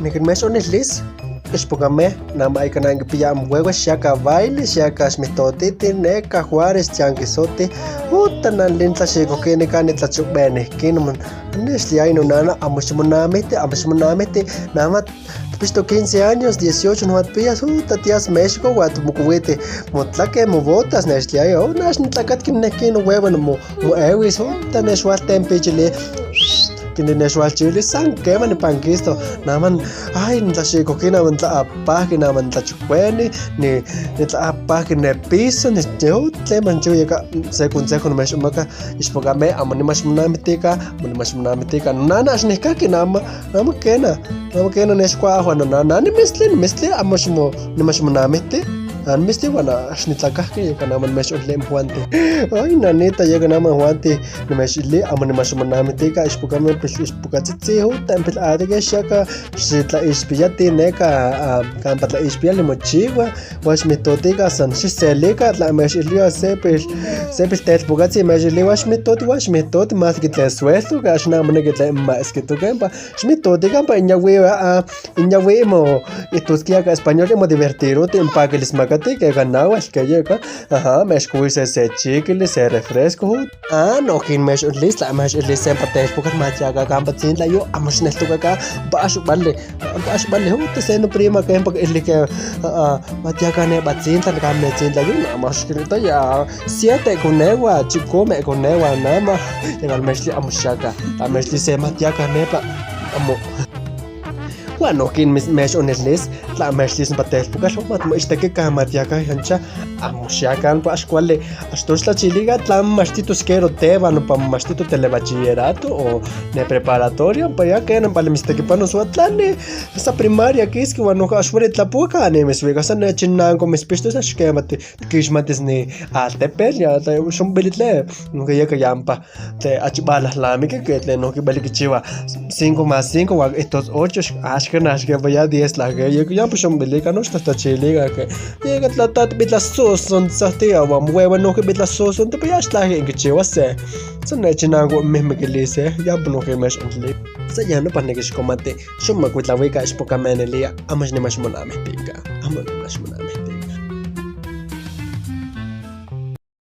Nikinmesh onislis. Expóngame, nama ikanan piyam huevo, shaka baile, shaka smitotiti, neka Juárez, chanquisote, utanan lintla shiko kene kane tlachubene, kinman, nesli no nana, amusmonamete, nama pisto 15 años, 18 no atpillas, tías México, guatumucuete, motlaque, mobotas, nesli ayo, nash nitlacat kinekino huevo, mo ewis, utaneshuaten pichile. Kini neswal chili sang keman pankisto naman ay ntlashiko kina mantla apa kina mantla chukweni ni nitla apa kina piso ni tle manchu yaka se consejo no mesh maka ispogame amani mashmunamitika nana ashnika kinama nama kena neskwa ahwana nana misli amashmo ni mashmunamiti an misti wana ashnitlakahki yakanaman mesh utlem juante ay nanita yakanaman juante nimeshili amani mashmanamitika ispukame ispukatitzi tempel adege shaka shitla ispiyati neka kampatla ispiyali mochiwa washmitotika san shiselika la meshili sepel tetpukatzi meshili washmitoti mas kitle suelto gashnamane kitle mas kitukempa shmitotika pa inyawi mo ituskia español mo divertido tempakelis que ganaba es que llega me escucha se chicle se refresco no kin mesh list la mesh list sempre porque mais já gamba tin la yo amos nesto ka baixo balle hote se no prima que ele que matia kane batin tan kam ne tin la yo amos que ya siete con agua chico me con agua nama el mesh amos shaka la mesh se matia kane pa amo bueno kin mesh onesles la mesh list patel porque lo mat isteke kamatia ka hancha amushakan pa escuela astos la chiliga tlam mastitos quiero te van pa mastito telebachillerato o ne preparatoria pa ya que en palemisteke pa nos atlane esa primaria que es que bueno ka shwere tlapuka ne meswega san chinnan con mis pistos as que mate kishmates ni altepel ya te shon belitle no que ya que yampa te achbala la mi que le no que beli chiva 5 más 5 wa estos 8 ashkenash que vaya 10 la que ya pues shon belika no está chiliga que llega tlatat bitla son satia wa huevo no que bitla son te ya está en que chiva se son chinango meme que le se ya no que mesh only se ya no pane que comate shon ma kuitla weka es poca menelia amas ne mashmoname tika amas mashmoname